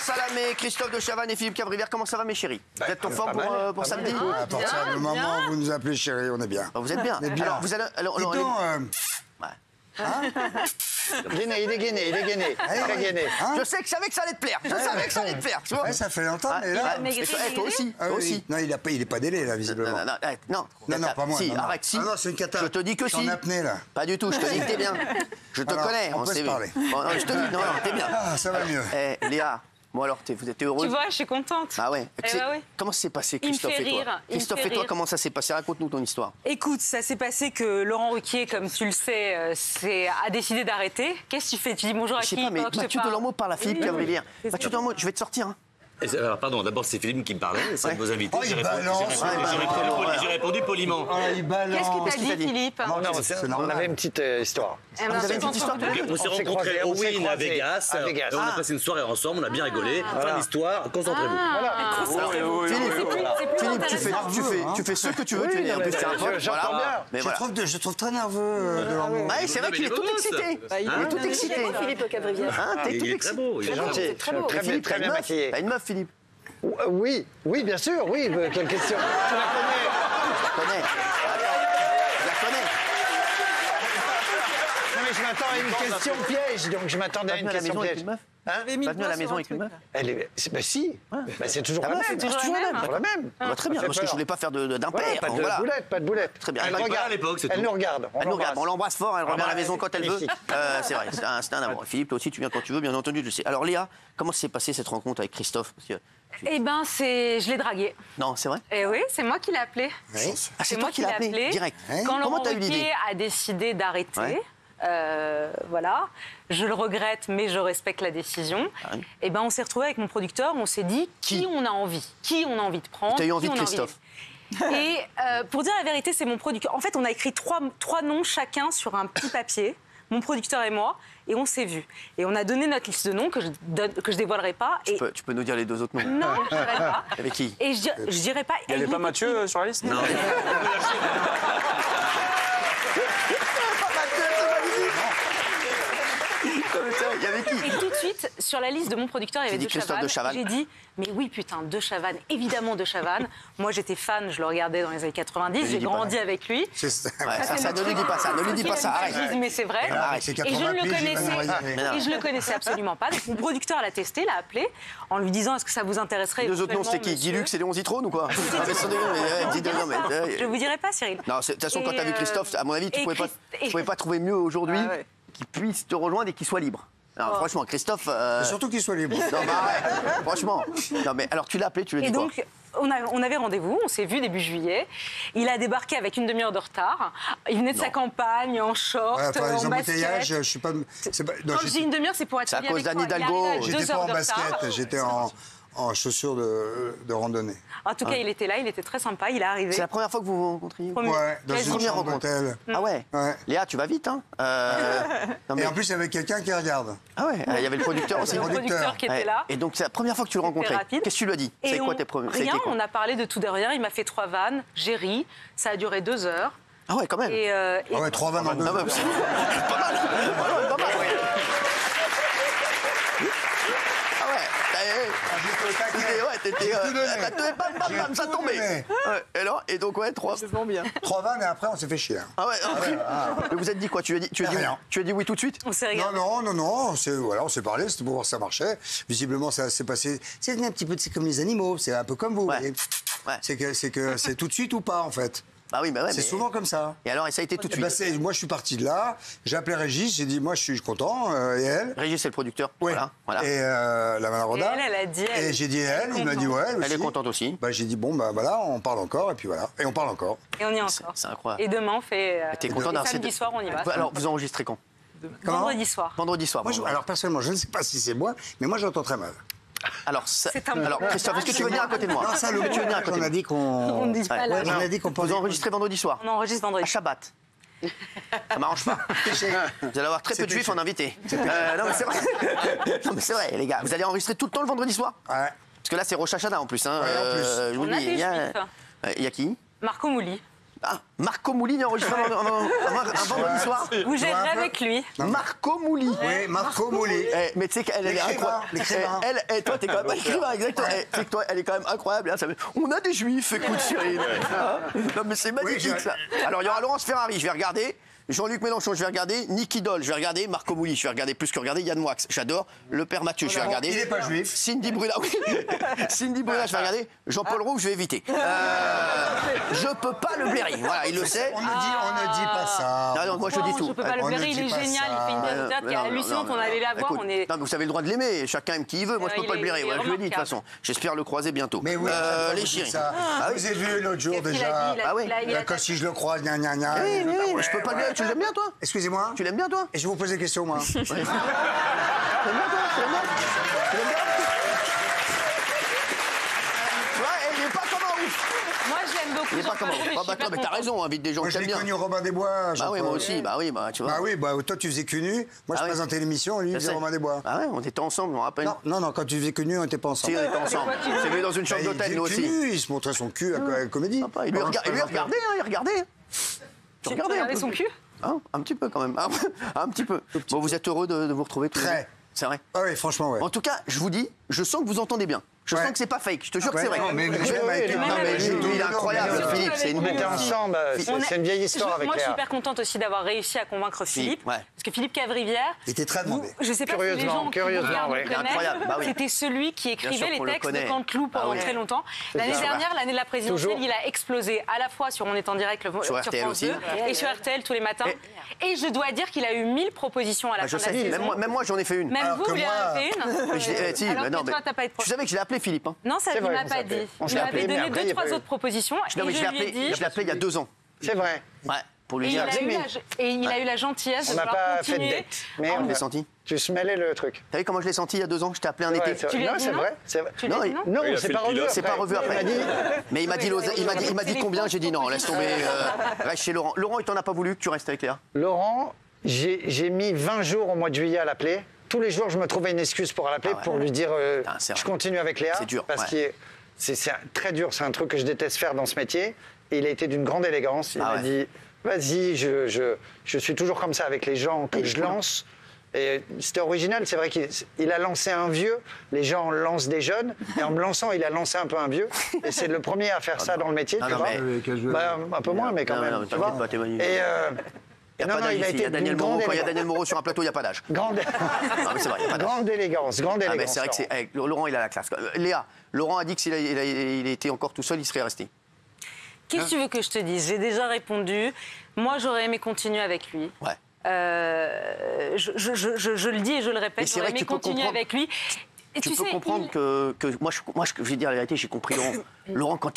Salamé, Christophe de Chavannes et Philippe Cabrivière. Comment ça va, mes chéris? Vous êtes en forme pour samedi? À partir du moment où vous nous appelez chérie, on est bien. Vous êtes bien. On est bien. Alors, vous allez... Gainé, il est gainé. Très gainé. Je savais que ça allait te plaire. Je savais que ça allait te plaire. Tu vois? Ouais, ça fait longtemps, mais là... Toi aussi. Ah, Toi oui. aussi. Non, il est pas délai, là, visiblement. Non, pas moi. Si, non, non. arrête, si. Ah non, c'est une cata. Je te dis que Je suis si. en apnée, là. Pas du tout, je te dis que t'es bien. Je te Alors, connais. on peut s'est se vu. parler. Bon, non, je te dis, non, t'es bien. Ah, ça va mieux. Léa, moi alors, vous êtes heureuse? Tu vois, je suis contente. Ah ouais. Eh bah oui. Comment ça s'est passé, Il me Christophe fait et toi? rire, il me Christophe fait et toi, rire. comment ça s'est passé? Raconte-nous ton histoire. Écoute, ça s'est passé que Laurent Ruquier, comme tu le sais, a décidé d'arrêter. Qu'est-ce que tu fais? Tu dis bonjour à Je sais qui pas, mais pendant que je te Mathieu parle Delormeau parle à Philippe Cabrivière. C'est Mathieu ça. Delormeau, je vais te sortir. Hein. Alors, pardon, d'abord c'est Philippe qui me parlait, c'est un de vos invités. Oh, il balance. J'ai répondu poliment. Oh, il balance. Qu'est-ce qu'il t'a dit, Philippe? Non, c'est on normal. avait une petite histoire. Vous avez une petite histoire de On s'est rencontrés croisés, au on s'est Win à croisés Vegas. à Vegas. On a passé une soirée ensemble, on a bien rigolé. Fin de l'histoire, concentrez-vous. Philippe, tu fais ce que tu veux, tu es un peu j'entends bien. Mais voilà. Je trouve très nerveux, Delormeau. Ouais, c'est vrai qu'il est tout excité. Il est tout excité. Philippe Cabrivière. Hein, t'es tout Il est très excité. beau. Il est gentil. gentil. Très beau. Très bien, Philippe, très t'as bien une meuf? maquillé. T'as une meuf, Philippe? Oui, bien sûr, oui. Quelle question? Tu la connais? Je la connais. Attends, je la connais. Non, mais je m'attends à une question piège, donc je m'attendais à une Pas venu à la question maison avec piège. une meuf? Hein? Pas venu à la maison avec une meuf? Elle est... Bah si, c'est toujours la même. C'est toujours la même. Toujours la même. Très bien, parce que je voulais pas faire d'impair. Voilà, pas de boulette. Très bien. Elle Elle regarde à l'époque, c'est Elle tout. nous regarde. Elle nous regarde, on l'embrasse fort, elle revient à la bah, maison quand elle veut. magnifique. C'est vrai, c'est un amour. Philippe, toi aussi, tu viens quand tu veux, bien entendu, je sais. Alors Léa, comment s'est passée cette rencontre avec Christophe? Parce que... Eh ben, je l'ai dragué. Non, c'est vrai? Eh oui, c'est moi qui l'ai appelé. Oui. Ah, c'est toi qui l'as appelé direct. Quand Comment Laurent t'as eu l'idée? Ruquier a décidé d'arrêter, Ouais. voilà, je le regrette, mais je respecte la décision. Ah oui. Et ben, on s'est retrouvé avec mon producteur, on s'est dit qui on a envie de prendre. T'as eu envie qui de on a Christophe? Et pour dire la vérité, c'est mon producteur. En fait, on a écrit trois noms chacun sur un petit papier, mon producteur et moi, et on s'est vus. Et on a donné notre liste de noms que je dévoilerai pas. Tu peux nous dire les deux autres noms? Non, je dirai pas. Avec qui? Et je dirais pas. Il n'y avait pas Mathieu sur la liste? Non. Il y avait qui? Et tout de suite, sur la liste de mon producteur, il y avait dit De Christophe Chavannes. de Chavannes. J'ai dit, mais oui, putain, De Chavannes, évidemment De Chavannes. Moi, j'étais fan, je le regardais dans les années 90, j'ai dis pas. grandi avec lui. Ouais, ça, ne lui dis pas ça, ne lui dis pas ça, arrête. Mais c'est vrai. Arrête, c'est Et je ne 80 le piges, il va nous connaissais, réserver. et je le connaissais absolument pas. Donc mon producteur l'a testé, l'a appelé, en lui disant est-ce que ça vous intéresserait? Les deux autres noms, c'était qui? éventuellement, Guy Lux et Léon Zitrone ou quoi? Ah, mais sans déconner, dis deux noms, mais... Je vous dirai pas, Cyril. Non, de toute façon, quand Et, t'as vu Christophe, à mon avis, tu et pouvais pas trouver mieux aujourd'hui Ah ouais. qu'il puisse te rejoindre et qu'il soit libre. Alors, franchement, Christophe... Surtout qu'il soit libre. Non, mais arrête, franchement. Non, mais alors, tu l'as appelé, tu lui as Et dit quoi? donc, on avait rendez-vous, on s'est vu début juillet. Il a débarqué avec une demi-heure de retard. Il venait de sa campagne, en short, Ouais, enfin, les en embouteillages, basket. je suis pas... c'est pas- non, Quand je dis une demi-heure, c'est pour être C'est à poli cause avec d'Anne toi. Il Hidalgo. arrive avec J'étais 2 pas heures en de retard. basket, j'étais en chaussures de randonnée. En tout cas, il était là, il était très sympa, il est arrivé. C'est la première fois que vous vous rencontriez? Premier- Ouais, dans une Première chambre rencontre. d'hôtel. Ah ouais? Ouais. Léa, tu vas vite, hein? Non, mais... Et en plus, il y avait quelqu'un qui regarde. Ah ouais, il y avait le producteur aussi. Le producteur qui était Ouais. là. Et donc, c'est la première fois que tu le rencontrais. rapide. Qu'est-ce que tu lui as dit? C'est Et quoi tes premiers? Rien, on a parlé de tout derrière. Il m'a fait 3 vannes, j'ai ri. Ça a duré 2 heures. Ah ouais, quand même. Et, Ah ouais, 3 vannes en 2 Ah ouais, heures. c'est pas mal. Pas mal. Ah ouais. T'étais... bam, ça tombait. Ouais, et alors, et donc, ouais, 3. 3 vannes et après, on s'est fait chier. Ah ouais, mais vous êtes dit quoi? Tu as dit Rien. oui tout de suite? on s'est regardé. Non, voilà, on s'est parlé, c'était pour voir si ça marchait. Visiblement, ça s'est passé. C'est un petit peu, c'est comme les animaux, c'est un peu comme vous. Ouais. voyez. Ouais. C'est tout de suite ou pas, en fait. Bah oui, bah ouais. C'est mais- souvent comme ça. Et alors, et ça a été tout de Eh ben, suite? moi, je suis parti de là, j'ai appelé Régis, j'ai dit, moi, je suis content, et elle. Régis, c'est le producteur. Oui. Voilà. Et la Manroda. Et elle a dit, Et j'ai dit elle, il m'a dit ouais. Elle est contente aussi. Bah, j'ai dit bon, bah voilà, on parle encore, et puis voilà. Et on parle encore. Et on y est encore. C'est incroyable. Et demain, on fait. T'es content et d'avoir samedi ces- soir, on y va. Alors, vous enregistrez quand? Vendredi soir. Vendredi soir. Moi, bon, alors, personnellement, je ne sais pas si c'est moi, mais moi, j'entends très mal. Alors, alors, Christophe, est-ce que tu veux venir à côté de moi? Non, ça, le Est-ce que tu veux venir à côté on de a moi? dit qu'on. On ne dit pas là. On a dit qu'on Vous enregistrez vendredi soir? On enregistre À vendredi. Shabbat. Ça m'arrange pas. Vous allez avoir très peu de juifs en invité. Non, mais c'est vrai. Non, mais c'est vrai, les gars. Vous allez enregistrer tout le temps le vendredi soir? Ouais. Parce que là, c'est Rosh Hashanah en plus. Hein. Ouais, en plus. Je vous On le a dis, des il y a... juifs. Il y a qui? Marco Mouli. Ah, Marco Mouli vient enregistrer un vendredi soir. Vous gérez avec lui. Marco Mouli. Oui, Marco Mouli. Mais tu sais qu'elle est incroyable. L'écrivain. Toi, t'es quand même écrivain, exactement. Tu sais que toi, elle est quand même incroyable. On a des juifs, écoute, Cyril. Non, mais c'est magnifique, ça. Alors, il y aura Laurence Ferrari, je vais regarder. Jean-Luc Mélenchon, je vais regarder. Nicky Doll, je vais regarder. Marco Mouli, je vais regarder plus que regarder. Yann Moix, j'adore. Le père Mathieu, je vais regarder. Il n'est pas juif. Cindy Bruna, oui. Cindy Bruna, je vais regarder. Jean-Paul Roux, je vais éviter. Je peux pas le blairer. Voilà, il le sait. On ne dit pas ça. Non, moi, je dis tout. Je peux pas le On ne blairer, il dit est pas génial. ça. Il fait une pièce de théâtre qui est hallucinante. On allait la voir. Écoute, non, mais vous avez le droit de l'aimer. Chacun aime qui il veut. Moi, je peux pas le blairer. il est Ouais, je le dis de toute remarquable. façon. J'espère le croiser bientôt. Mais oui, les chéris. ça. Vous avez vu l'autre jour Qu'est-ce qu'il a déjà. dit, Ah oui. Quand si je le croise, gna gna gna. Oui, mais je peux pas le blairer. Tu l'aimes bien, toi? Excusez-moi. Tu l'aimes bien, toi? Et je vous pose des questions, moi. Tu l'aimes bien, toi? Tu l'aimes bien? Tu l'aimes bien? Ouais, il est pas comme un ouf. Moi, je l'aime beaucoup. Il est pas comme un Jean-Paul ouf. Rouge, Ah, bah, je suis mais hyper t'as raison, invite des gens Moi, que je t'aimes l'ai bien. connu Robin des Bois. Bah oui, Jean-Paul. moi aussi. Bah oui, tu vois. Bah oui, toi tu faisais Cunu, moi je Ah oui. présentais l'émission, lui il Je faisait sais. Robin des Bois. Ah ouais, on était ensemble, je me rappelle. Non, quand tu faisais Cunu, on n'était pas Si, ensemble. on était ensemble. C'est venu dans une chambre Bah, d'hôtel, il nous faisait aussi. Cunu, il se montrait son cul à la comédie. Sympa, il lui regardait, hein, il regardait. Tu Tu regardais un regardais peu. son cul? Hein, un petit peu quand même. Un petit peu. Bon, vous êtes heureux de vous retrouver tous les Très. deux? C'est vrai. Ah oui, franchement, ouais. En tout cas, je vous dis, je sens que vous entendez bien. Je Ouais. sens que c'est pas fake. Je te jure que Ouais, c'est vrai. non, mais Je- même avec- Non, mais avec lui, nous. il est incroyable, Mais Philippe. C'est une On était ensemble, c'est une vieille histoire avec Moi, je suis Léa. hyper contente aussi d'avoir réussi à convaincre Philippe. ouais. Parce que Philippe Cavrivière, Il était très demandé. je sais pas si les Curieusement, gens qui vous curieusement, regardent oui. le connaissent, Incroyable, bah oui. c'était celui qui sûr écrivait les qu'on le textes connaît. de Canteloup pendant Ah oui. très longtemps. L'année bien. dernière, l'année de la présidentielle, Toujours. il a explosé à la fois sur On est en direct Sur sur RTL France aussi. 2 et sur RTL tous les matins. Et je dois dire qu'il a eu 1000 propositions à la Bah, je fin de la sais, saison. même moi j'en ai fait une. Même Alors vous, que vous lui en moi- avez fait une. Si, Alors mais que non, toi, t'as pas été tu savais que je l'ai appelé Philippe. Hein. Non, ça, C'est il vrai, m'a on pas s'appelait. dit. On Il s'est appelé, m'avait mais donné après, il y 2-3 a pas eu. autres propositions. Non, mais Et je l'ai je lui ai appelé dit. il y a 2 ans. C'est vrai. Ouais, pour lui Et il, dire. a eu mais- eu la gentillesse On de n'a vouloir pas fait de continuer. date. Mais Comment on je l'ai a- senti? Tu se mêlais le truc. T'as vu comment je l'ai senti il y a 2 ans? Je t'ai appelé un Ouais, été. c'est- Tu lui as non, dit c'est non vrai. C'est vrai. Tu lui as Non, dit non Non, il a c'est fait pas le revu. pilote. C'est pas revu après. Il m'a dit. Mais il m'a dit combien? J'ai dit non, laisse tomber. Reste chez Laurent. Laurent, il t'en a pas voulu que tu restes avec Léa? Laurent, j'ai mis 20 jours au mois de juillet à l'appeler. Tous les jours, je me trouvais une excuse pour l'appeler, Ah ouais. pour lui dire Putain, c'est je vrai. continue avec Léa. C'est dur, Parce ouais. que c'est très dur, c'est un truc que je déteste faire dans ce métier. Et il a été d'une grande élégance. Il Ah m'a ouais. dit vas-y, je suis toujours comme ça avec les gens que je lance. Et c'était original, c'est vrai qu'il a lancé un vieux, les gens lancent des jeunes, et en me lançant, il a lancé un peu un vieux. Et c'est le premier à faire ça dans le métier, Non, tu non, vois. mais- Bah, un peu moins, mais quand Non, même. non, mais tu t'inquiète vois. pas, t'es magnifique. Et Il n'y a non, pas d'âge il a ici. Il y a été Daniel d'une Moreau. grande Quand il y a élégance. Daniel Moreau sur un plateau, il n'y a pas d'âge. Grande, Non, mais c'est vrai, il n'y a pas d'âge. grande élégance, grande Ah, mais élégance. c'est vrai que c'est. avec Laurent, il a la classe. Léa, Laurent a dit que s'il il était encore tout seul, il serait resté. Qu'est-ce que tu veux que je te dise? J'ai déjà répondu. Moi, j'aurais aimé continuer avec lui. Ouais. Je le dis et je le Mais répète, c'est j'aurais vrai que aimé tu peux continuer comprendre- avec lui. Et Tu peux sais, comprendre il- que moi, je vais dire la vérité, j'ai compris Laurent. Laurent, quand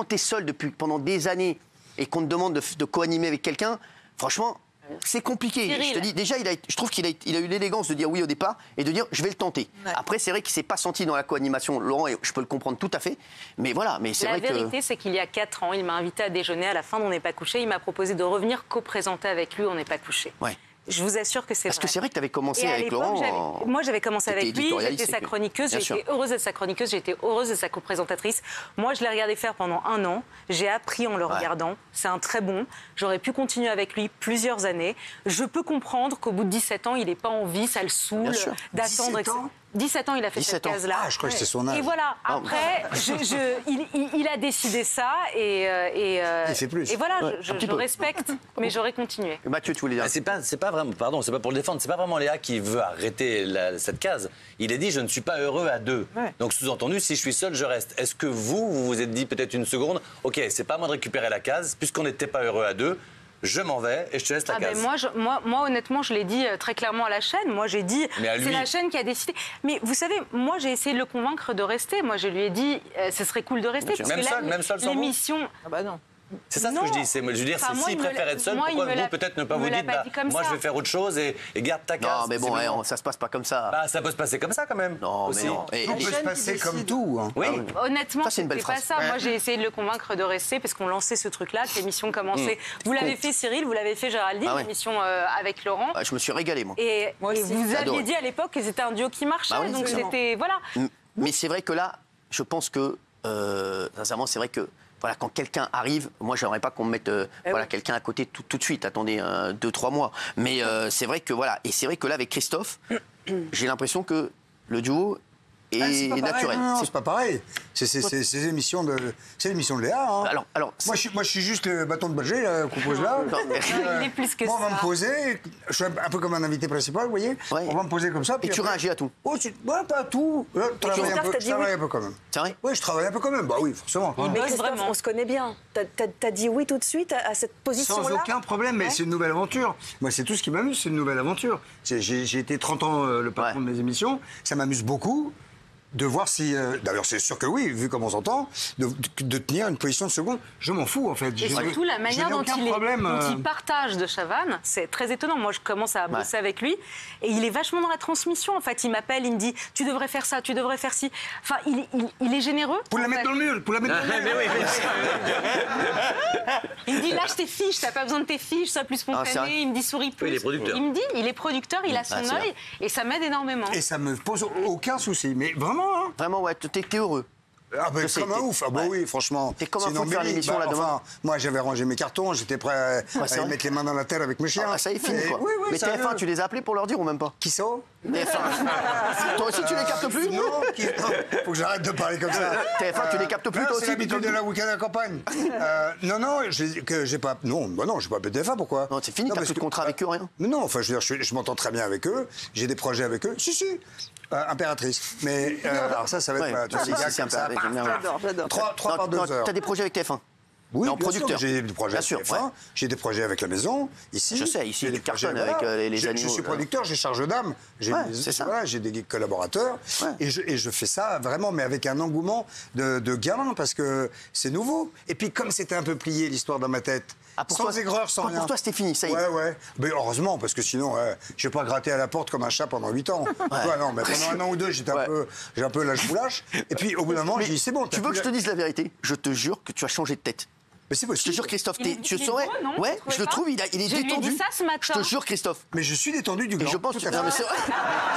t'es seul pendant des années et qu'on te demande de co-animer avec quelqu'un, franchement, c'est compliqué. Cyril. Je te dis, déjà, je trouve qu'il a eu l'élégance de dire oui au départ et de dire je vais le tenter. Après, c'est vrai qu'il s'est pas senti dans la co-animation, Laurent, et je peux le comprendre tout à fait. Mais voilà, mais c'est La vrai vérité, c'est qu'il y a 4 ans, il m'a invité à déjeuner à la fin d'On n'est pas couché. Il m'a proposé de revenir co-présenter avec lui On n'est pas couché. Ouais. Je vous assure que c'est Parce vrai. que c'est vrai que tu avais commencé Et à avec l'époque, Laurent. moi, j'avais commencé T'étais avec lui, éditorialiste, j'étais sa c'est que- chroniqueuse, bien j'ai sûr. été heureuse d'être sa chroniqueuse, j'ai été heureuse de sa co-présentatrice. Moi, je l'ai regardé faire pendant 1 an, j'ai appris en le regardant, c'est un très bon. J'aurais pu continuer avec lui plusieurs années. Je peux comprendre qu'au bout de 17 ans, il n'ait pas envie, ça le saoule, Bien sûr. d'attendre. 17 ans 17 ans, il a fait 17 cette ans. case-là. Ah, je crois que c'était son âge. Et voilà, après, il a décidé ça et Il fait plus. Et voilà, Ouais, je un petit peu. respecte, mais j'aurais continué. Mathieu, tu voulais dire. Ah, c'est pas vraiment, pardon, c'est pas pour le défendre, c'est pas vraiment Léa qui veut arrêter cette case. Il a dit je ne suis pas heureux à deux. Donc sous-entendu, si je suis seul, je reste. Est-ce que vous vous êtes dit peut-être une seconde, ok, c'est pas à moi de récupérer la case, puisqu'on n'était pas heureux à deux, je m'en vais et je te laisse la Ah ben case. moi, honnêtement, je l'ai dit très clairement à la chaîne. Moi, j'ai dit, Mais à c'est lui. la chaîne qui a décidé. Mais vous savez, moi, j'ai essayé de le convaincre de rester. Moi, je lui ai dit, ce serait cool de rester. sûr. Parce que Même seul sans vous l'émission... Ah bah non. C'est ça ce Non. que je dis. Je veux dire, Enfin, moi, s'il il me préfère l'a- être seul, moi, il pourquoi me vous l'a- peut-être ne pas il vous me l'a dites, pas bah, dit comme moi ça. je vais faire autre chose et garde ta case. Non, mais bon, visiblement. ça se passe pas comme ça. Bah, ça peut se passer comme ça quand même. Non, aussi. mais non. Et- On peut se passer comme tout. Hein. Oui. Honnêtement, Ça, c'est une belle c'était pas phrase. ça. Moi, j'ai essayé de le convaincre de rester parce qu'on lançait ce truc-là, que l'émission commençait. Vous l'avez fait, Cyril, vous l'avez fait, Géraldine, Ah ouais. l'émission avec Laurent. Ah, je me suis régalé, moi. Et Moi aussi. vous J'ai aviez adoré. dit à l'époque que c'était un duo qui marchait. Bah oui, donc évidemment. c'était. Voilà. Mais c'est vrai que là, je pense que, sincèrement, c'est vrai que voilà, quand quelqu'un arrive, moi, j'aimerais pas qu'on me mette voilà, quelqu'un à côté tout de suite. Attendez 2-3 mois. Mais c'est vrai que voilà, et c'est vrai que là, avec Christophe, j'ai l'impression que le duo est naturel. Non, c'est pas pareil. C'est l'émission de Léa. Hein. Alors, moi, je suis juste le bâton de Berger qu'on pose là. Il est plus que moi, on va ça. me poser. Je suis un peu comme un invité principal, vous voyez. Ouais. On va me poser comme ça. Et tu réagis à tout. Oh, ouais, pas à tout. Je travaille un peu quand même. C'est vrai? Oui, je travaille un peu quand même. Bah oui, forcément. Mais Christophe, vraiment. on se connaît bien. T'as dit oui tout de suite à cette position-là? Sans aucun problème, mais c'est une nouvelle aventure. Moi, c'est tout ce qui m'amuse, c'est une nouvelle aventure. J'ai été 30 ans le patron de mes émissions. Ça m'amuse beaucoup de voir si... D'ailleurs, c'est sûr que oui, vu comme on s'entend, de tenir une position de seconde. Je m'en fous, en fait. Et surtout, la manière dont il partage de Chavannes, c'est très étonnant. Moi, je commence à bosser avec lui et il est vachement dans la transmission. En fait, il m'appelle, il me dit « tu devrais faire ça, tu devrais faire ci ». Enfin, il est généreux. Pour la mettre dans le mur, pour la mettre dans le mur. Il me dit « lâche tes fiches, t'as pas besoin de tes fiches, sois plus spontané ». Il me dit « souris plus ». Oui, il est producteur. Il me dit, il est producteur, il a son œil et ça m'aide énormément. Et ça me pose aucun souci. Mais vraiment, hein. Vraiment, ouais, t'es heureux. Ah ben, comme un ouf, ah bah oui, franchement. T'es comme un c'est fou de faire embellie. l'émission là demain. Enfin, moi j'avais rangé mes cartons, j'étais prêt à c'est y vrai. mettre les mains dans la terre avec mes chiens. Ah, ça est fini, quoi. Oui, mais sérieux. TF1, tu les as appelés pour leur dire ou même pas? Qui ça? TF1. Toi aussi, tu les captes plus? Non, faut que j'arrête de parler comme ça. TF1, tu les captes plus, non, toi c'est aussi? l'habitude de la week-end à la campagne. Non, j'ai pas... Non, bah non, j'ai pas appelé TF1, pourquoi? Non, c'est fini, t'as plus de contrat avec eux, rien. Mais non, enfin, je veux dire, je m'entends très bien avec eux, j'ai des projets avec eux. Si. Impératrice. Mais alors ça va être... Ouais, tu vois, si, les gars c'est comme ça, Impératrice, j'aime bien. J'adore. 3 par 2 heures. T'as des projets avec TF1? Oui, en bien producteur. sûr, j'ai des projets Bien avec sûr, TF1, ouais. j'ai des projets avec la maison, ici. Je sais, ici, j'ai tu des projets, cartonnes avec les je animaux. suis producteur, j'ai charge d'âme, j'ai c'est ça. voilà, j'ai des collaborateurs, Ouais. et je fais ça vraiment, mais avec un engouement de gamin, parce que c'est nouveau. Et puis, comme c'était un peu plié, l'histoire dans ma tête, sans aigreur, sans rien. Pour toi, c'était fini, ça y est. Ouais. Mais heureusement, parce que sinon, je vais pas gratter à la porte comme un chat pendant 8 ans. Ouais, non, mais pendant 1 an ou 2, j'ai un peu lâche-boulâche. Et puis, au bout d'un moment, j'ai dit, c'est bon. Tu veux que je te dise la vérité? Je te jure que tu as changé de tête. Mais c'est Je te possible. jure, Christophe, Il est saurais. beau, non? Ouais, Tu trouvais je le pas trouve, il est Je lui ai détendu. dit ça ce matin. Je te jure, Christophe. Mais je suis détendu du Et gland. je pense que Tout à fait. non, mais c'est vrai.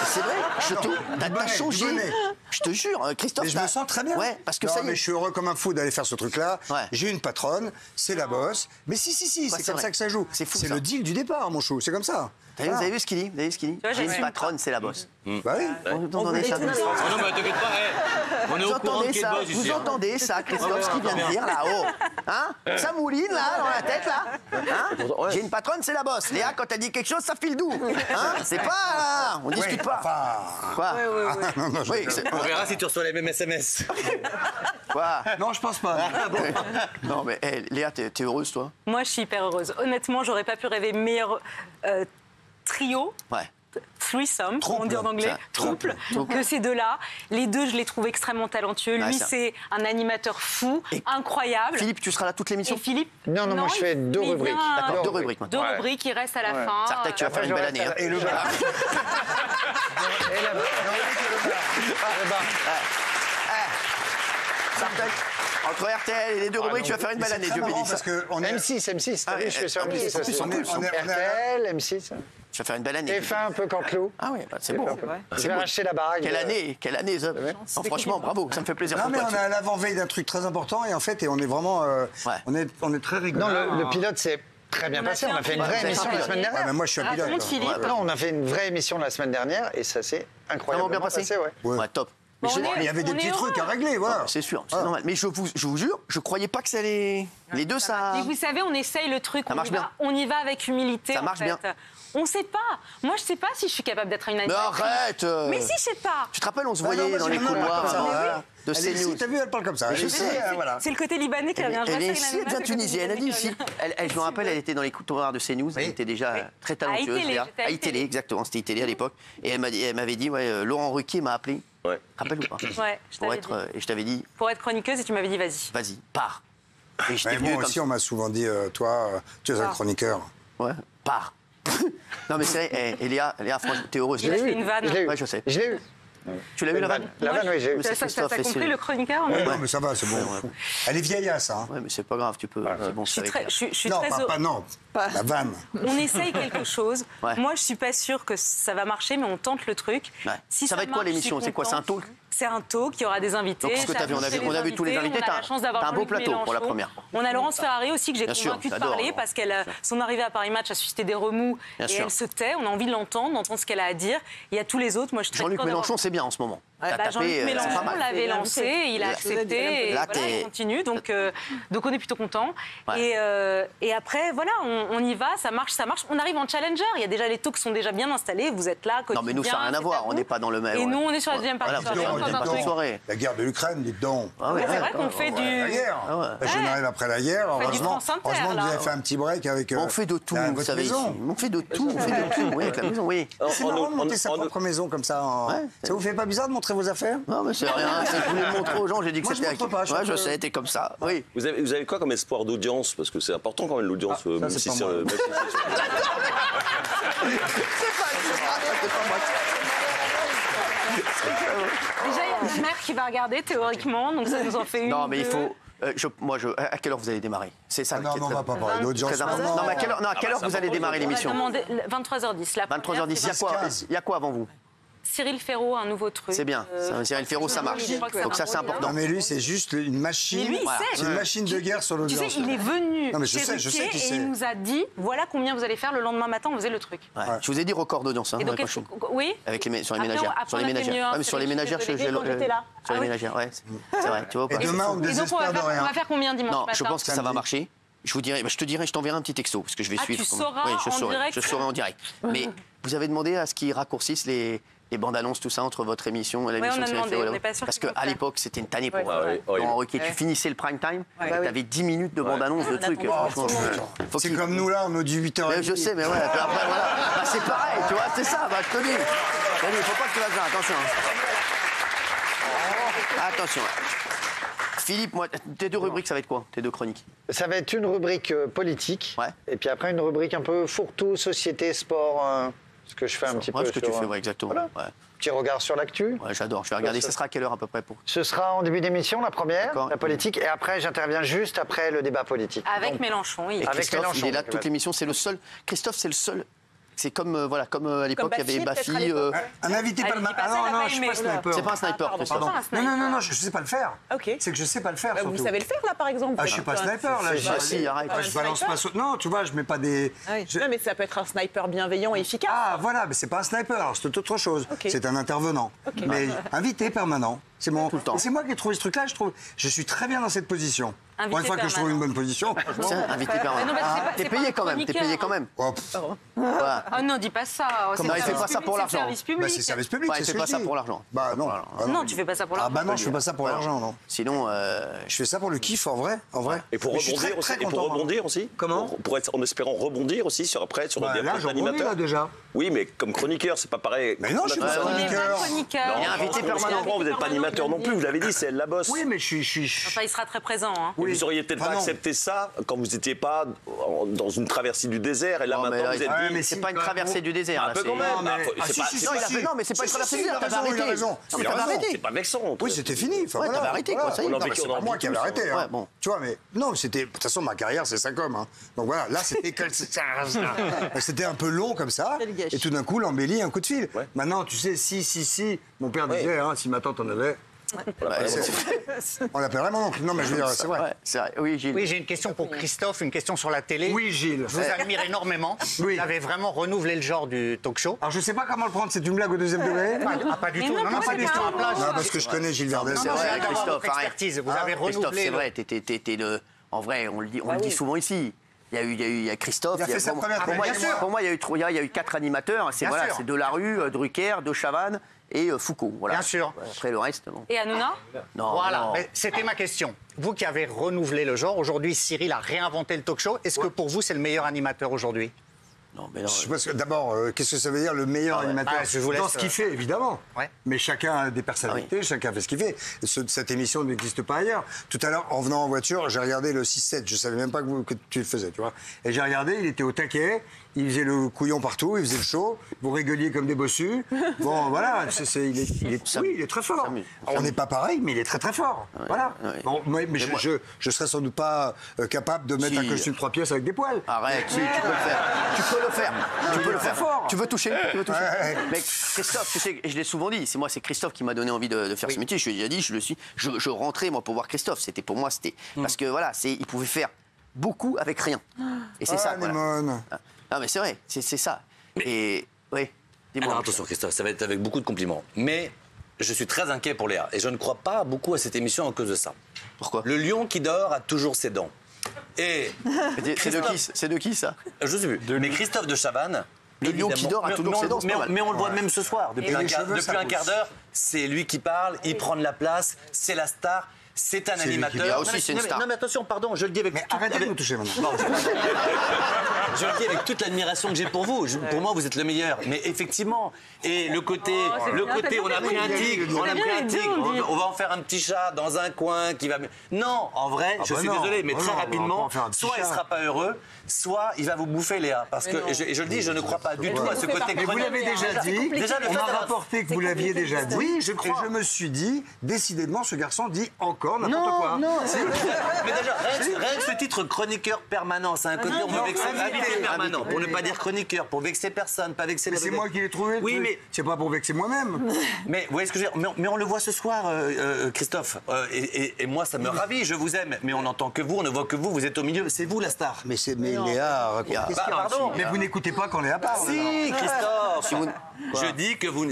C'est vrai. T'as bonnet, changé. du bonnet. Je te jure, Christophe. Mais je me sens très bien. Ouais, parce que non, ça y mais est. je suis heureux comme un fou d'aller faire ce truc-là. Ouais. J'ai une patronne, c'est la bosse. Mais si, c'est c'est comme vrai. ça que ça joue. C'est fou, C'est ça. le deal du départ, mon chou. C'est comme ça. Vous avez vu ce qu'il dit? Vous avez vu ce qu'il dit? vois, J'ai une j'assume patronne, c'est la bosse. Bah oui. Vous entendez ça? Non, mais t'inquiète pas, on est Vous au courant entendez qui est ça? boss ici. Vous entendez ça, Christophe, ce qu'il vient de dire là-haut? Hein? Ça mouline là, dans la tête là? Hein? J'ai une patronne, c'est la bosse. Léa, quand elle dit quelque chose, ça file doux. Hein? C'est pas là, on discute pas. Enfin. Quoi? Oui, On verra si tu reçois les mêmes SMS. quoi? Non, je pense pas. Non, mais Léa, t'es heureuse, toi? Moi, je suis hyper heureuse. Honnêtement, j'aurais pas pu rêver meilleur trio. Ouais. Threesome, comme on dit en anglais, ça. trouble, que ces deux-là. Les deux, je les trouve extrêmement talentueux. Ouais, Lui, ça. c'est un animateur fou, Et incroyable. Philippe, tu seras là toute l'émission? Et Philippe Non, moi je fais 2 il vient- rubriques. D'accord, 2 rubriques maintenant. 2 rubriques, il reste à la fin. Sartec, tu vas faire une belle année. Hein. Et le bas. Et là-bas. Sartec, entre RTL et les 2 rubriques, tu vas faire une belle année. C'est Dieu très marrant bénisse. parce que on est... M6, t'as vu, je fais sur en plus, M6 en plus, aussi. en plus, on est- RTL, M6. Tu vas faire une belle année. TF1 un peu Canteloup. Ah oui, bah, c'est bon. Je vais racheter la baraque. Quelle année, Zop. Oh, franchement, bravo, ça me fait plaisir Non, pour mais toi. on est à l'avant-veille d'un truc très important et en fait, on est vraiment... on est très rigolo. Non, le pilote s'est très bien passé. On a fait une vraie vous avez émission fait un la semaine Ouais, dernière. mais moi, je suis un pilote. Raconte Philippe. Non, on a fait une vraie émission la semaine dernière et ça s'est incroyablement Vraiment bien passé? ouais. Ouais, top. Mais Bon, je- on est- Il y avait des on est petits trucs à heureux. régler, voilà. C'est sûr, c'est normal. Mais je vous jure, je croyais pas que ça allait. Les deux, ça. Et vous savez, on essaye le truc, Ça marche bien. on y va avec humilité. Ça en marche fait. bien. On sait pas. Moi, je sais pas si je suis capable d'être une Mais animatrice. arrête Mais si, je sais pas. Tu te rappelles, on se Ah non, voyait vas-y, dans les non, couloirs comme ça, voilà, de Elle est ici, CNews. t'as vu, elle parle comme ça. Mais je Elle est sais. ici, voilà. C'est le côté libanais qui revient. Je Elle est reste ici, avec elle la vient de nana, Tunisie. Elle a dit c'est le ici. côté Je me rappelle, elle était dans les couloirs de CNews. Elle était déjà très talentueuse. iTélé, Léa. j'étais à À iTélé, exactement. C'était iTélé à l'époque. Et elle m'avait dit, ouais, Laurent Ruquier m'a appelé. Ouais. Rappelle ou pas? Ouais, je Pour t'avais être, et je t'avais dit, Pour être chroniqueuse, et tu m'avais dit, vas-y. vas-y, pars. Et j'étais Mais venu moi comme aussi, on m'a souvent dit, toi, tu es un chroniqueur. Ouais, pars. Non, mais c'est vrai, et Léa, franchement, t'es heureuse. Il a fait une vanne. Je l'ai eu. Ouais, je sais. Je l'ai eu. Tu l'as vu la vanne? La vanne, oui, j'ai eu. Ça, Christophe t'as et compris c'est- le chroniqueur Ouais, mais- non, mais ça va, c'est bon. Elle est vieillasse, hein. Ouais, mais c'est pas grave, tu peux. C'est bon, Je suis c'est très, avec je suis Non, très heureux. non, la vanne. On essaye quelque chose. Ouais. Moi, je suis pas sûre que ça va marcher, mais on tente le truc. Ouais. Si ça va être quoi marche, je l'émission? suis C'est quoi? C'est un contente. talk? C'est un talk, il y aura des invités. Donc, ce que t'as vu, on a vu tous les invités. On a la chance d'avoir t'as un beau Jean-Luc plateau pour la Mélenchon. première. On a Laurence Ferrari aussi, que j'ai Bien sûr, convaincue de j'adore, parler, Laurence. parce qu'elle, son arrivée à Paris Match a suscité des remous Bien et sûr. elle se tait. On a envie de l'entendre, d'entendre ce qu'elle a à dire. Il y a tous les autres. Moi, je suis très Jean-Luc contente d'avoir- Mélenchon, c'est bien en ce moment. T'as Bah, Jean-Luc tapé, c'est pas Mélenchon mal. l'avait lancé, il a Là, accepté, et là, voilà, t'es- il continue, donc on est plutôt content. Ouais. Et après, voilà, on y va, ça marche. On arrive en challenger, il y a déjà les talks qui sont déjà bien installés, vous êtes là, quotidien. Non, mais nous, ça n'a rien à c'est voir, vous. on n'est pas dans le même. Et nous, on est sur la deuxième partie. Voilà, de vous soirée, êtes on dans entend une un truc. soirée. La guerre de l'Ukraine, dites donc. Ah ouais, C'est vrai qu'on fait La du... guerre. ouais. Je n'arrive après la guerre. fait du Heureusement, France Inter, heureusement que vous là. avez fait un petit break avec. On fait de tout, avec vous votre savez, ici. maison. On fait de tout, oui, avec la maison, oui. C'est marrant de monter sa propre maison comme ça. Ouais. Ça vous fait pas bizarre de montrer vos affaires? Non, mais c'est rien, je voulais le montrer aux gens, j'ai dit que Moi, je c'était... montre pas, je Ouais, trouve je que- sais, t'es comme ça, oui. Vous avez quoi comme espoir d'audience? Parce que c'est important quand même l'audience. ça, même c'est si pas c'est moi. même si c'est- Déjà, il y a ma mère qui va regarder, théoriquement, donc ça nous en fait une. Non, mais il deux. faut... à quelle heure vous allez démarrer? C'est ça Ah non, qui est non, on très- va pas parler d'audience. très important. Non, mais à quelle heure vous allez démarrer On va l'émission? demander 23h10. La première, 23h10, c'est il y a quoi avant vous? Cyril Ferraud, un nouveau truc. C'est bien, Cyril Ferraud, ça marche. je crois que Donc ça, c'est important. Non, mais lui, c'est juste une machine. Mais lui, il sait. C'est une machine de guerre sur Tu l'audience. sais, il est venu Non, mais je chez sais Ruquier qu'il et sait. il nous a dit voilà combien vous allez faire le lendemain matin, on faisait le truc. Ouais. Je vous ai dit record d'audience. Hein, Et donc, quand est-ce je- que- oui. Avec sur les Après, ménagères. après, Sur les on a fait ménagères. mieux, hein, Ouais, mais sur les c'est ménagères, les j'ai filles, quand j'étais là. sur Ah les oui. ménagères, ouais. C'est vrai, tu vois ou pas? Et demain, on ne Et donc, on désespère de va rien. faire combien dimanche Non, matin? je pense que ça va marcher. Je vous dirai, je te dirai, je t'enverrai un petit texto parce que je vais Ah, suivre. tu sauras Oui, je en saurai, direct je saurai en direct. Mais vous avez demandé à ce qu'ils raccourcissent les bandes annonces, tout ça, entre votre émission et l'émission on a de Cyril demandé, Ferraud. on n'est pas sûr Parce qu'ils vont qu'à le faire. l'époque, c'était une tannée pour ouais, ouais. Laurent Ruquier. Tu finissais le prime time, et t'avais 10 minutes de bande annonce de trucs. Franchement, faut C'est qu'il- comme nous là, on nous dit 8h. Mais je sais, mais ouais, puis après, voilà. Bah, c'est pareil, tu vois, c'est ça, bah, je te dis. Il faut pas que tu fasses ça, attention. Attention. Philippe, moi, tes deux rubriques, ça va être quoi? Tes deux chroniques? Ça va être une rubrique politique, Ouais. et puis après une rubrique un peu fourre-tout, société, sport, ce que je fais un petit Ouais, peu. ce que tu sur, fais, ouais, exactement. voilà. Ouais. Petit regard sur l'actu. Ouais, j'adore. Je vais regarder. Ça sera à quelle heure à peu près pour... Ce sera en début d'émission, la première, D'accord. la politique, et après j'interviens juste après le débat politique. Avec Donc, Mélenchon, oui. Et Avec Christophe, Mélenchon, il est là donc, toute l'émission. C'est le seul. Christophe, c'est le seul. C'est comme, voilà, comme à l'époque, il y avait Baffy, peut-être, à Baffy. l'époque. Un invité Ah, pas le il dit pas ça, Ah il a non, pas je suis aimé. pas sniper. C'est pas un sniper, Christophe. Pardon. C'est pas un Non, sniper. non, je sais pas le faire. Ok. C'est que je sais pas le faire. Bah, vous surtout. savez le faire là par exemple. Ah, je suis pas sniper là. Ah, si, arrête. Je balance pas. Non, tu vois, je mets pas des. Ah oui. je- Non, mais ça peut être un sniper bienveillant et efficace. Ah voilà, mais c'est pas un sniper, c'est autre chose. Ok. C'est un intervenant. Mais invité permanent. C'est mon. Tout le temps. Et c'est moi qui ai trouvé ce truc-là, je trouve. Je suis très bien dans cette position. Invité Pour une fois que je trouve une bonne position. Tiens, invité Mais non, permanent. parce que c'est pas- T'es c'est payé pas un quand même. T'es chroniqueur, payé quand hein. même. Oh, pff. Voilà. Ah non, dis pas ça. C'est Non, il service fait pas ça public, pour c'est l'argent. service public. Bah, c'est service public. Ouais, c'est il ce fait que pas je ça dis. pour l'argent. Bah non. Ah Non, tu fais pas ça pour Ah l'argent. bah non, je fais pas ça pour l'argent, non. Sinon, Je fais ça pour le kiff, en vrai. En vrai. Et pour Mais je suis rebondir très, aussi. très content, hein. Comment pour être, en espérant rebondir aussi sur après sur Bah, des là, postes j'en rebondis, là, d'animateur. déjà. Oui, mais comme chroniqueur, c'est pas pareil. Mais non, je suis pas Ouais, ouais. Il est chroniqueur. pas chroniqueur. Il est invité On se permanent. comprend, vous n'êtes pas animateur non plus, vous l'avez dit, c'est elle la bosse. Oui, mais je suis. Enfin, il sera très présent. Hein. Et vous auriez peut-être Ah pas non. accepté ça quand vous n'étiez pas dans une traversée du désert et là Non, mais maintenant là, vous êtes ouais, dit. mais c'est si, pas une quand traversée même. du désert. Un là, peu c'est- quand même. Non, mais. Ah, Ah, c'est si, pas- si, c'est Non, pas- il a fait- non, mais c'est pas une traversée du désert. T'avais il a arrêté. raison. Non, mais Il a t'avais raison. arrêté. C'est pas vexant. Oui, c'était fini. Enfin, Ouais, voilà, t'avais arrêté, quoi, ça y est. On en Non, mais vécu, c'est on en pas moi vécu qui avais tous, arrêté. hein. Ouais, hein. bon. Tu vois, mais non, c'était. De toute façon, ma carrière, c'est ça comme. Hein. Donc voilà, là, c'était un peu long comme ça. Quel gâchis. Et tout d'un coup, l'embellie, un coup de fil. Ouais. Maintenant, tu sais, si. Mon père disait, hein, si ma tante en avait. Ouais, On l'appellerait mon oncle. Non, mais je veux dire, c'est vrai. Ouais, c'est vrai. Oui, Gilles. Oui, j'ai une question pour Christophe, une question sur la télé. Oui, Gilles. Je vous admire énormément. Oui. Vous avez vraiment renouvelé le genre du talk show. Alors, je sais pas comment le prendre. C'est une blague au deuxième degré. Pas du Mais tout. non, Non, non, pourquoi pas du c'est tout. pas À plat. Non, parce que je connais Gilles Verdez. C'est Non, vrai, j'ai d'avoir Christophe, votre pareil. expertise. Vous Hein, avez Christophe, renouvelé c'est le- vrai, t'étais le... En vrai, on le dit souvent ici. Il y a Christophe. Il a fait sa première pour moi, télé. Bien sûr. pour moi, il y a eu 4 animateurs. C'est Bien voilà, sûr. c'est Delarue, Drucker, De Chavannes et Foucault. Voilà. Bien sûr. Après le reste, non. Et Hanouna Non, Voilà, non. mais c'était ma question. Vous qui avez renouvelé le genre, aujourd'hui Cyril a réinventé le talk show. Est-ce que pour vous c'est le meilleur animateur aujourd'hui? Non, mais non. Je sais pas d'abord, qu'est-ce que ça veut dire le meilleur animateur Ah, je vous laisse, dans ce qu'il fait, évidemment. Ouais. Mais chacun a des personnalités, chacun fait ce qu'il fait. Cette émission n'existe pas ailleurs. Tout à l'heure, en venant en voiture, j'ai regardé le 6-7. Je savais même pas que tu le faisais, tu vois. Et j'ai regardé, il était au taquet. il faisait le couillon partout, il faisait le show, vous rigoliez comme des bossus. Bon, voilà, il est très fort. On n'est pas pareil, mais il est très très fort. Voilà. Bon, mais je serais sans doute pas capable de mettre un costume 3 pièces avec des poils. Arrête, si, tu peux le faire. Tu peux le faire. Tu peux le faire. Fort. Tu veux toucher. Mais Christophe, tu sais, je l'ai souvent dit, c'est Christophe qui m'a donné envie de faire ce métier. Je lui ai déjà dit, je rentrais moi pour voir Christophe. Pour moi, c'était parce que voilà, il pouvait faire beaucoup avec rien. Et c'est ça. Voilà. Non, mais c'est vrai, c'est ça. Et oui. Alors attention, Christophe, ça va être avec beaucoup de compliments. Mais je suis très inquiet pour Léa. Et je ne crois pas beaucoup à cette émission à cause de ça. Pourquoi? Le lion qui dort a toujours ses dents. Et c'est de qui ça? Je sais plus. Mais Christophe de Chavannes. Le lion qui dort a toujours ses dents. Mais on le voit même ce soir. Depuis un quart d'heure, c'est lui qui parle, il prend de la place, c'est la star. C'est un animateur. Non mais attention, pardon, je le dis avec. Mais arrêtez de me toucher maintenant. Je le dis avec toute l'admiration que j'ai pour vous. Pour moi, vous êtes le meilleur. Mais effectivement, et le côté, on a pris un tigre, on va en faire un petit chat dans un coin qui va. Non, en vrai, je suis désolé, mais très rapidement, soit il sera pas heureux, soit il va vous bouffer, Léa. Parce que, et je le dis, je ne crois pas du tout à ce côté. Mais vous l'avez déjà dit. On m'a rapporté que vous l'aviez déjà dit. Oui, je crois. Et je me suis dit, décidément, ce garçon dit encore n'importe quoi. Non. Mais déjà, rien que ce titre chroniqueur permanent, c'est un côté on veut vexer invité permanent. Pour ne pas dire chroniqueur, pour vexer personne, pas vexer les. C'est moi qui l'ai trouvé. Oui, mais c'est pas pour vexer moi-même. Mais vous voyez ce que je veux dire. Mais on le voit ce soir, Christophe. Et moi, ça me ravit. Je vous aime. Mais on n'entend que vous, on ne voit que vous. Vous êtes au milieu. C'est vous la star. Mais Léa, pardon. Mais vous n'écoutez pas quand Léa parle. Si, Christophe. Je dis que vous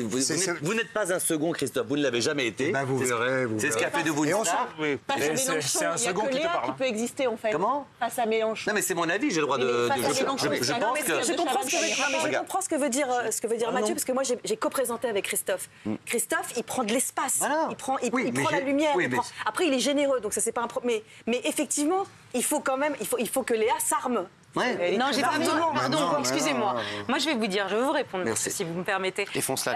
n'êtes pas un second, Christophe. Vous ne l'avez jamais été. Vous verrez. C'est ce qui a fait de vous une star. C'est un second qui te parle. Qui peut exister en fait. Comment? Face à Mélenchon. Non mais c'est mon avis, j'ai le droit de. Je pense que. Je comprends ce que veut dire Mathieu, parce que moi j'ai co-présenté avec Christophe. Christophe, il prend de l'espace, il prend la lumière. Après, il est généreux, donc ça c'est pas un problème. Mais effectivement, il faut que Léa s'arme. Ouais. Non, j'ai pas besoin. Pardon, excusez-moi. Moi, je vais vous dire, je vais vous répondre, si vous me permettez. Défonce-la.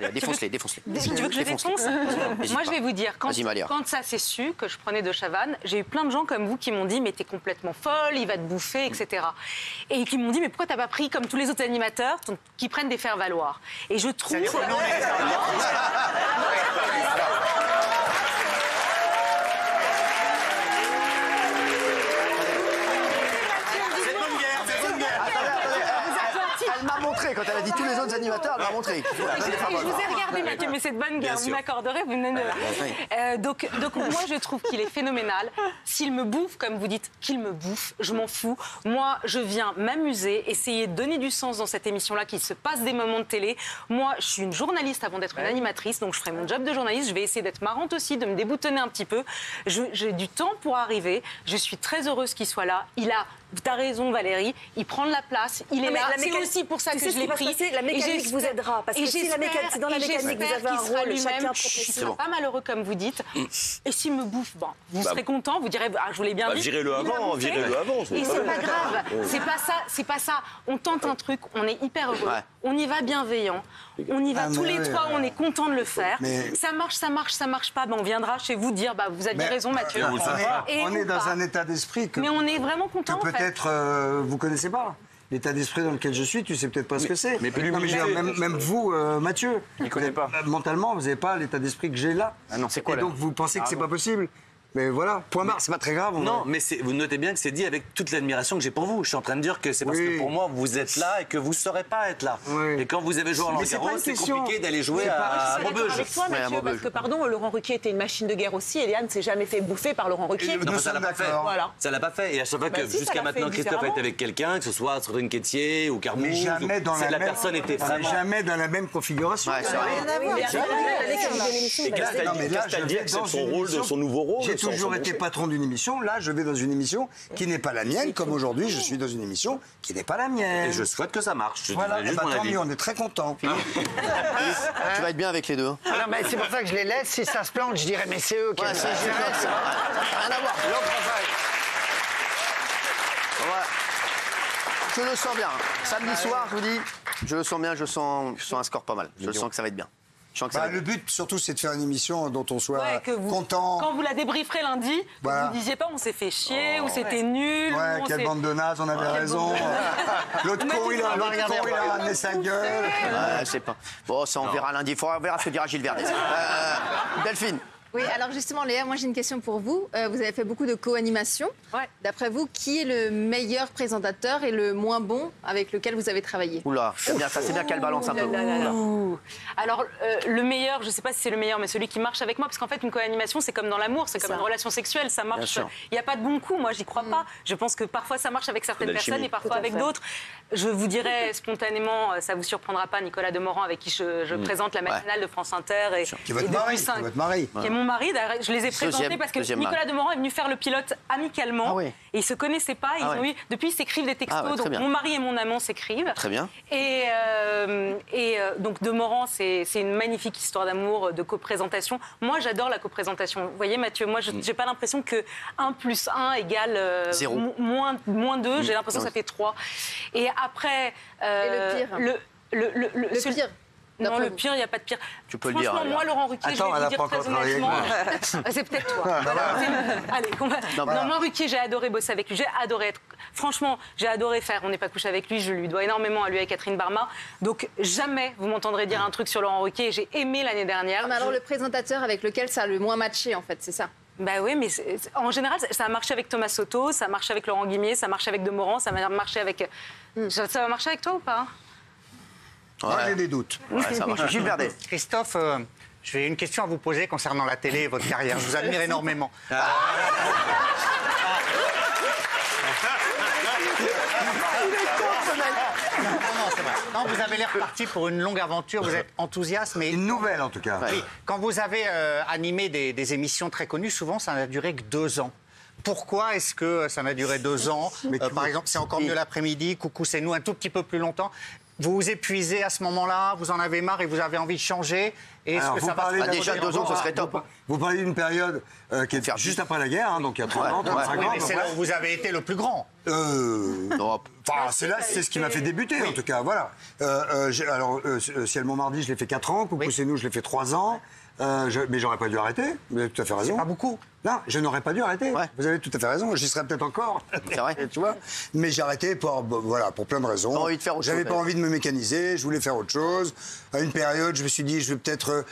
Défonce-les. Tu veux que je défonce? Moi, je vais vous dire, quand ça s'est su que je prenais de Chavannes, j'ai eu plein de gens comme vous qui m'ont dit, mais t'es complètement folle, il va te bouffer, etc. Et qui m'ont dit, mais pourquoi t'as pas pris comme tous les autres animateurs qui prennent des faire-valoir? Et je trouve. Elle m'a montré, quand elle a dit tous les autres animateurs, elle m'a montré. Je vous ai regardé, Mathieu, mais c'est de bonne guerre, vous m'accorderez, vous venez de... Donc moi, je trouve qu'il est phénoménal. S'il me bouffe, comme vous dites, qu'il me bouffe, je m'en fous. Moi, je viens m'amuser, essayer de donner du sens dans cette émission-là, qu'il se passe des moments de télé. Moi, je suis une journaliste avant d'être une animatrice, donc je ferai mon job de journaliste. Je vais essayer d'être marrante aussi, de me déboutonner un petit peu. J'ai du temps pour arriver. Je suis très heureuse qu'il soit là. T'as raison, Valérie, il prend de la place, il est là. C'est aussi pour ça que je l'ai pris. La mécanique vous aidera, parce que si dans la mécanique vous avez un rôle, chacun il sera pas malheureux comme vous dites. Et s'il me bouffe, vous serez content, vous direz, je vous l'ai bien dit. Virez-le avant. Et c'est pas grave, c'est pas ça. On tente un truc, on est hyper heureux, on y va bienveillant, on y va tous les trois, on est content de le faire. Ça marche pas, on viendra chez vous dire, vous aviez raison, Mathieu. On est dans un état d'esprit que. Mais on est vraiment content. Peut-être vous connaissez pas. L'état d'esprit dans lequel je suis, tu sais peut-être pas ce que c'est. Mais même vous, Mathieu, il connaît pas. Mentalement, vous n'avez pas l'état d'esprit que j'ai là. Ah non, c'est quoi? Et donc vous pensez que c'est pas possible. Mais voilà, point barre, c'est pas très grave. Non, mais vous notez bien que c'est dit avec toute l'admiration que j'ai pour vous. Je suis en train de dire que c'est parce que pour moi, vous êtes là et que vous ne saurez pas être là. Oui. Et quand vous avez joué à Roland-Garros, c'est compliqué d'aller jouer à Maubeuge. Avec toi, Mathieu, parce que, pardon, Laurent Ruquier était une machine de guerre aussi. Et Léa ne s'est jamais fait bouffer par Laurent Ruquier. Non, ça l'a pas fait. Voilà. Ça l'a pas fait. Et à chaque fois que jusqu'à maintenant, Christophe a été avec quelqu'un, que ce soit Sandrine Quétier ou Carmouche, la personne était vraiment... jamais dans la même configuration. Castaldier, c'est son rôle, son nouveau rôle. J'ai toujours été patron d'une émission, là je vais dans une émission qui n'est pas la mienne, comme aujourd'hui je suis dans une émission qui n'est pas la mienne. Et je souhaite que ça marche. Voilà, tant mieux, on est très contents. Tu vas être bien avec les deux. Non, mais c'est pour ça que je les laisse, si ça se plante, je dirais mais c'est eux qui... Rien à voir. Je le sens bien. Samedi soir, je vous dis, je le sens bien, je sens un score pas mal. Je sens que ça va être bien. Le but, surtout, c'est de faire une émission dont on soit content. Quand vous la débrieferez lundi, vous ne disiez pas on s'est fait chier, ou c'était nul. Ouais, quelle bande de nazes, on avait raison. L'autre con, il a ramené sa gueule. Ouais, c'est pas... Bon, ça, on verra lundi. On verra ce que dira Gilles Verdez. Delphine. Oui, alors justement, Léa, moi j'ai une question pour vous. Vous avez fait beaucoup de co-animation. Ouais. D'après vous, qui est le meilleur présentateur et le moins bon avec lequel vous avez travaillé? Oula, c'est bien qu'elle balance un peu. Alors, le meilleur, je ne sais pas si c'est le meilleur, mais celui qui marche avec moi, parce qu'en fait, une co-animation, c'est comme dans l'amour, c'est comme une relation sexuelle, ça marche. Il n'y a pas de bon coup, moi, j'y crois pas. Je pense que parfois, ça marche avec certaines personnes et parfois avec d'autres. Je vous dirais spontanément, ça ne vous surprendra pas, Nicolas Demorand, avec qui je présente la matinale de France Inter. Qui est votre mari. Qui est mon mari. D'ailleurs, je les ai présentés parce que Nicolas Demorand est venu faire le pilote amicalement. Et ils ne se connaissaient pas. Depuis, ils s'écrivent des textos. Donc, mon mari et mon amant s'écrivent. Très bien. Et donc, Demorand, c'est une magnifique histoire d'amour, de coprésentation. Moi, j'adore la coprésentation. Vous voyez, Mathieu, moi, je n'ai pas l'impression que 1 + 1 égale 0. moins 2. J'ai l'impression que ça fait 3. Et après... et le pire le pire. Non, le pire, il n'y a pas de pire. Tu peux le dire. Franchement, moi, Laurent Ruquier, je vais vous dire très honnêtement... C'est peut-être toi. Allez, moi, Ruquier, j'ai adoré bosser avec lui. J'ai adoré être... Franchement, j'ai adoré faire On n'est pas couché avec lui. Je lui dois énormément à lui et Catherine Barma. Donc, jamais vous m'entendrez dire un truc sur Laurent Ruquier. J'ai aimé l'année dernière. Mais alors, le présentateur avec lequel ça a le moins matché, en fait, c'est ça? Bah oui, mais en général, ça a marché avec Thomas Soto, ça a marché avec Laurent Guimier, ça a marché avec Demorand, ça va marcher avec... Ça va marcher avec toi ou pas? J'ai des doutes. Ouais, ça marche. Gilles Verdez. Christophe, j'ai une question à vous poser concernant la télé et votre carrière. Je vous admire énormément. Non, c'est vrai. Non, vous avez l'air parti pour une longue aventure, vous êtes enthousiaste, mais... Une nouvelle, en tout cas. Oui. Quand vous avez animé des émissions très connues, souvent, ça n'a duré que 2 ans. Pourquoi est-ce que ça n'a duré 2 ans? Par exemple, C'est encore mieux l'après-midi, Coucou, c'est nous, un tout petit peu plus longtemps. Vous vous épuisez à ce moment-là, vous en avez marre et vous avez envie de changer. Et est-ce que ça va déjà 2 ans, ce serait top. Vous parlez d'une période qui est juste après la guerre, donc il y a 30 ans, 35 ans. Oui, mais c'est là où vous avez été le plus grand. Enfin, c'est ce qui m'a fait débuter, en tout cas, voilà. Ciel Montmardi, je l'ai fait 4 ans, Coucou, c'est nous, je l'ai fait 3 ans. Mais j'aurais pas dû arrêter. Vous avez tout à fait raison. C'est pas beaucoup. Non, je n'aurais pas dû arrêter. Vous avez tout à fait raison. J'y serais peut-être encore. C'est vrai. Tu vois. Mais j'ai arrêté pour plein de raisons. J'avais pas envie de me mécaniser. Je voulais faire autre chose. À une période, je me suis dit, je vais peut-être,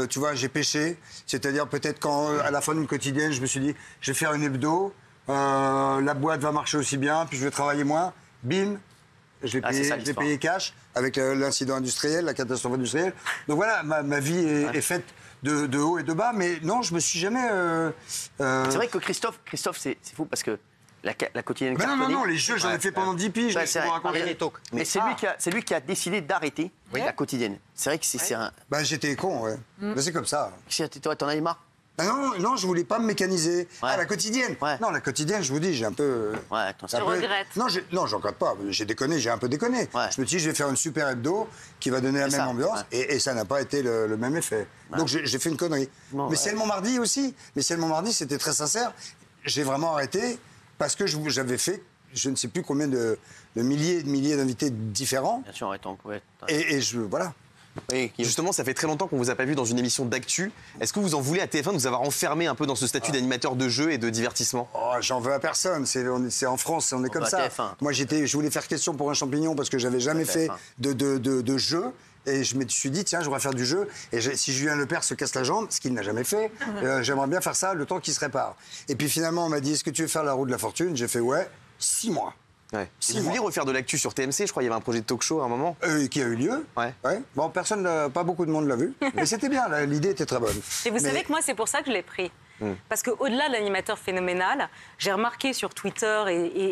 tu vois, j'ai pêché. C'est-à-dire peut-être quand, à la fin d'une quotidienne, je me suis dit, je vais faire une hebdo. La boîte va marcher aussi bien, puis je vais travailler moins. Bim. Je l'ai payé cash avec l'incident industriel, la catastrophe industrielle. Donc voilà, ma vie est faite de haut et de bas, mais non, je me suis jamais... C'est vrai que Christophe, c'est fou parce que la quotidienne... Non, les jeux, j'en ai fait pendant 10 piges, je vais vous raconter des talks. Mais c'est lui qui a décidé d'arrêter la quotidienne. C'est vrai que c'est un... J'étais con, ouais. C'est comme ça. Toi, t'en avais marre? Non, je voulais pas me mécaniser. La quotidienne. Non, la quotidienne, je vous dis, j'ai un peu... Tu regrettes? Non, je regrette pas. J'ai déconné, j'ai un peu déconné. Je me suis dit, je vais faire une super hebdo qui va donner la même ambiance. Et ça n'a pas été le même effet. Donc j'ai fait une connerie. Mais Ciel Montmardi aussi. Mais Ciel Montmardi, c'était très sincère. J'ai vraiment arrêté parce que j'avais fait je ne sais plus combien de milliers et de milliers d'invités différents. Bien sûr, et voilà. Oui, justement, ça fait très longtemps qu'on vous a pas vu dans une émission d'actu. Est-ce que vous en voulez à TF1 de vous avoir enfermé un peu dans ce statut d'animateur de jeu et de divertissement? J'en veux à personne. C'est en France, on est comme ça. Moi, je voulais faire question pour un champignon parce que j'avais jamais fait de jeu. Et je me suis dit, tiens, je voudrais faire du jeu. Et si Julien Lepers se casse la jambe, ce qu'il n'a jamais fait, j'aimerais bien faire ça le temps qu'il se répare. Et puis finalement, on m'a dit, est-ce que tu veux faire la roue de la fortune? J'ai fait, ouais, 6 mois. Vous vouliez refaire de l'actu sur TMC, je crois qu'il y avait un projet de talk show à un moment. Qui a eu lieu. Bon, pas beaucoup de monde l'a vu, mais c'était bien, l'idée était très bonne. Et vous savez que moi, c'est pour ça que je l'ai pris. Parce qu'au-delà de l'animateur phénoménal, j'ai remarqué sur Twitter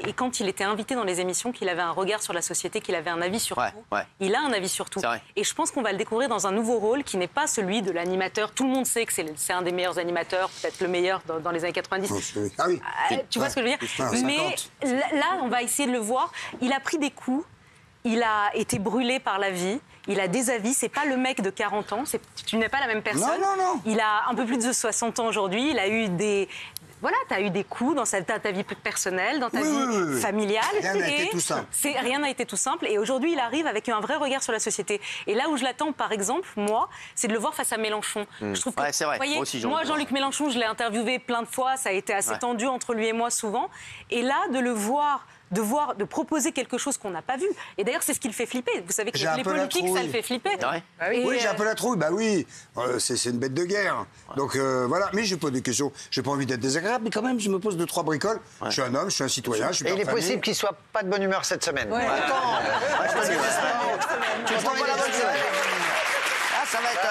et quand il était invité dans les émissions qu'il avait un regard sur la société, qu'il avait un avis sur tout. Il a un avis sur tout. Et je pense qu'on va le découvrir dans un nouveau rôle qui n'est pas celui de l'animateur. Tout le monde sait que c'est un des meilleurs animateurs, peut-être le meilleur dans les années 90. Ah oui. Tu vois ce que je veux dire? Mais là, on va essayer de le voir. Il a pris des coups. Il a été brûlé par la vie, il a des avis, c'est pas le mec de 40 ans, tu n'es pas la même personne. Non. Il a un peu plus de 60 ans aujourd'hui, il a eu des voilà, tu as eu des coups dans ta vie personnelle, dans ta vie familiale. Rien n'a été tout simple. Rien n'a été tout simple. Et aujourd'hui, il arrive avec un vrai regard sur la société. Et là où je l'attends, par exemple, moi, c'est de le voir face à Mélenchon. Je trouve que, c'est vrai. vous voyez, Moi, Jean-Luc Mélenchon, je l'ai interviewé plein de fois, ça a été assez tendu entre lui et moi souvent. Et là, de le voir, de proposer quelque chose qu'on n'a pas vu. Et d'ailleurs, c'est ce qui le fait flipper. Vous savez que les politiques, ça le fait flipper. Oui, j'ai un peu la trouille. Bah oui, c'est une bête de guerre. Donc voilà. Mais je pose des questions. J'ai pas envie d'être désagréable, mais quand même, je me pose 2-3 bricoles. Je suis un homme, je suis un citoyen, je suis Et père il est de famille. possible qu'il soit pas de bonne humeur cette semaine. Attends, tu ne prends pas la bonne semaine. Ah, ça va être...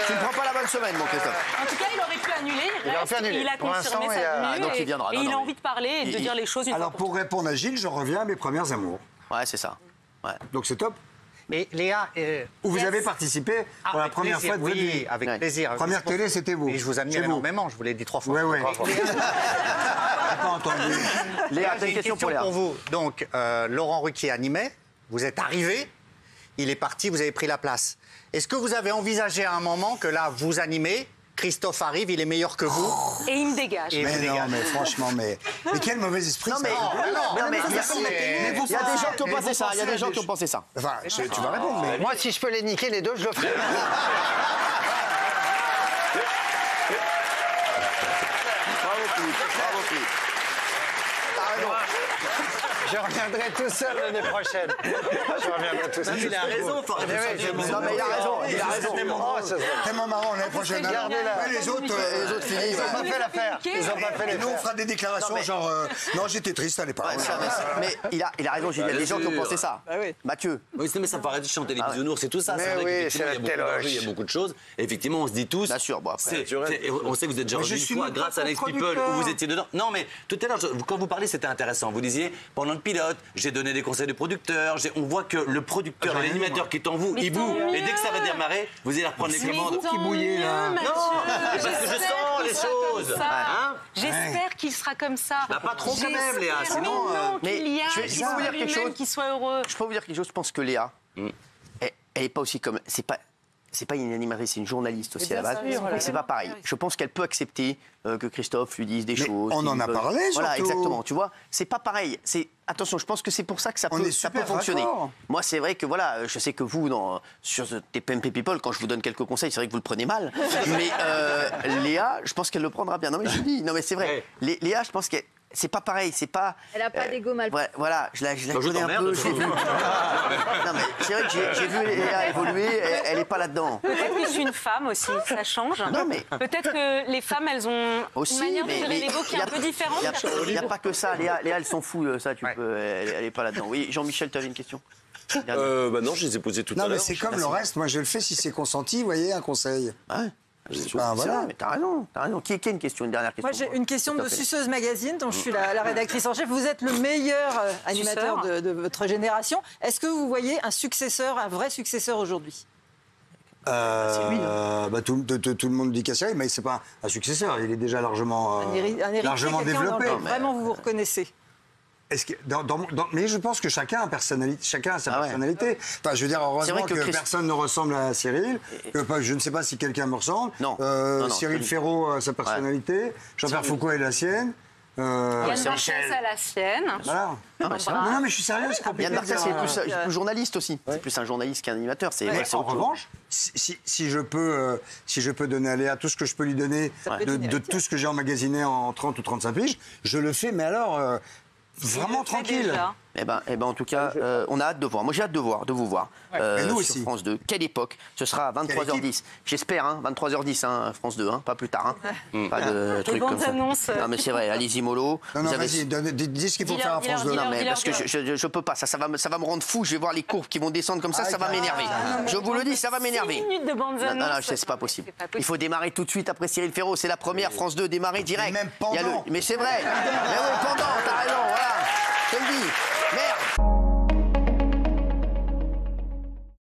Tu ne prends pas la bonne semaine, mon Christophe. En tout cas, il aurait pu annuler. Il a Pour confirmé l'instant, sa venue. donc il viendra. Et il a envie de parler et de dire les choses une fois Alors pour répondre à Gilles, je reviens à mes premières amours. Ouais, c'est ça. Ouais. Donc c'est top. Mais Léa... Où vous avez participé pour la première fois de votre vie. Oui, avec plaisir. Première télé, c'était vous. Et je vous admire énormément, je vous l'ai dit 3 fois. Oui, oui. J'ai pas entendu. Léa, t'as j'ai une question pour Léa. vous. Donc, Laurent Ruquier animait, vous êtes arrivé, il est parti, vous avez pris la place. Est-ce que vous avez envisagé à un moment que là, vous animez, Christophe arrive, il est meilleur que vous et il me dégage. Mais non, mais franchement, mais quel mauvais esprit. Non, mais il y a des gens qui ont pensé ça. Il y a des gens qui ont pensé ça. Enfin, tu vas répondre, mais... Moi, si je peux les niquer, les deux, je le ferai. Bravo Philippe. T'as raison. Je reviendrai tout seul l'année prochaine. Je reviendrai tout seul. Il a raison, Non, mais il a raison. Il a raison. Tellement marrant l'année prochaine. Mais les autres finis. Ils n'ont pas fait l'affaire. Ils n'ont pas fait Et nous, on l'affaire. fera des déclarations genre non, j'étais triste à l'époque. Mais il a raison, Gilles. Il y a des gens qui ont pensé ça. Mathieu. Oui, mais ça me paraît de chanter les bisounours, c'est tout ça. C'est vrai qu'effectivement, il y a beaucoup d'enjeux, il y a beaucoup de choses. Et effectivement, on se dit tous. Bien sûr, bon, après, on sait que vous êtes déjà revenu une fois grâce à Next People où vous étiez dedans. Non, mais tout à l'heure, quand vous parlez, c'était intéressant. Vous disiez, pendant le pilote, j'ai donné des conseils de producteurs. On voit que le producteur et l'animateur qui est en vous, il boue. Et dès que ça va démarrer, vous allez reprendre les commandes. Qui bouillait là? Non, parce que je sens les choses. J'espère qu'il sera comme ça. Bah, pas trop quand même, Léa, sinon. Mais qu'il y a, je peux vous dire quelque chose. qu'il soit heureux. Je peux vous dire quelque chose. Je pense que Léa, elle est pas aussi comme. C'est pas une animatrice, c'est une journaliste aussi à la base. Et c'est pas pareil. Je pense qu'elle peut accepter que Christophe lui dise des choses. On en a parlé, Voilà, surtout. exactement. Tu vois, c'est pas pareil. Attention, je pense que c'est pour ça que ça peut fonctionner. d'accord. Moi, c'est vrai que voilà, je sais que vous, sur TPMP People, quand je vous donne quelques conseils, c'est vrai que vous le prenez mal. Mais Léa, je pense qu'elle le prendra bien. Non mais je dis, non mais c'est vrai. Léa, je pense qu'elle. C'est pas pareil, c'est pas. Elle a pas d'ego mal. Ouais, voilà, je la connais un peu. J'ai vu. Non mais c'est vrai que j'ai vu Léa évoluer. Elle est pas là-dedans. Peut-être que je suis une femme aussi, ça change. Non mais. Peut-être que les femmes, elles ont Aussi, une manière de mais- gérer mais l'ego qui est un peu différente. Il n'y a pas que ça. Léa, elle s'en fout. Ça, tu peux. Elle est pas là-dedans. Oui, Jean-Michel, tu avais une question. Bah non, je les ai posés tout à Non, l'heure. mais c'est comme le reste. Moi, je le fais si c'est consenti. Vous voyez, un conseil. Ouais. Ben, voilà. Mais t'as raison. Qui a une question, une dernière question? Moi, j'ai une question de Tout à fait. Suceuse Magazine, dont je suis la rédactrice en chef. Vous êtes le meilleur animateur de votre génération. Est-ce que vous voyez un successeur, un vrai successeur aujourd'hui? C'est lui, Bah, tout le monde dit Casseri, mais c'est pas un successeur. Il est déjà largement, Un héritier, largement quelqu'un dans développé. lequel vraiment vous vous reconnaissez? Est-ce que, mais je pense que chacun a sa personnalité. Enfin, je veux dire, heureusement vrai que personne ne ressemble à Cyril. Je ne sais pas si quelqu'un me ressemble. Non. Cyril Ferraud a sa personnalité. Jean-Pierre Foucault a la sienne. Yann Barthès à la sienne. Voilà. Non, mais je suis sérieux. Yann Barthès, c'est plus journaliste aussi. C'est plus un journaliste qu'un animateur. En revanche, si je peux donner à Léa tout ce que je peux lui donner de tout ce que j'ai emmagasiné en 30 ou 35 piges, je le fais, mais alors vraiment tranquille. Eh ben, en tout cas, on a hâte de voir. Moi, j'ai hâte de vous voir. nous sur aussi. France 2. Quelle époque? Ce sera à 23h10. J'espère, 23h10, France 2, pas plus tard. Pas de trucs comme ça. annonces. Non, mais c'est vrai, allez-y, mollo. Non, vas-y, dis ce qu'il faut faire à France 2. Non, mais parce que je peux pas. Ça va me rendre fou. Je vais voir les courbes qui vont descendre comme ça. Ça va m'énerver. Je vous le dis, ça va m'énerver. 6 minutes de bandes Non, annonces. c'est pas possible. Il faut démarrer tout de suite après Cyril Ferraud. C'est la première. France 2, démarrer direct. Même pendant. Mais c'est vrai. Mais oui, pendant, t'as raison, voilà. Je te le dis. Merde.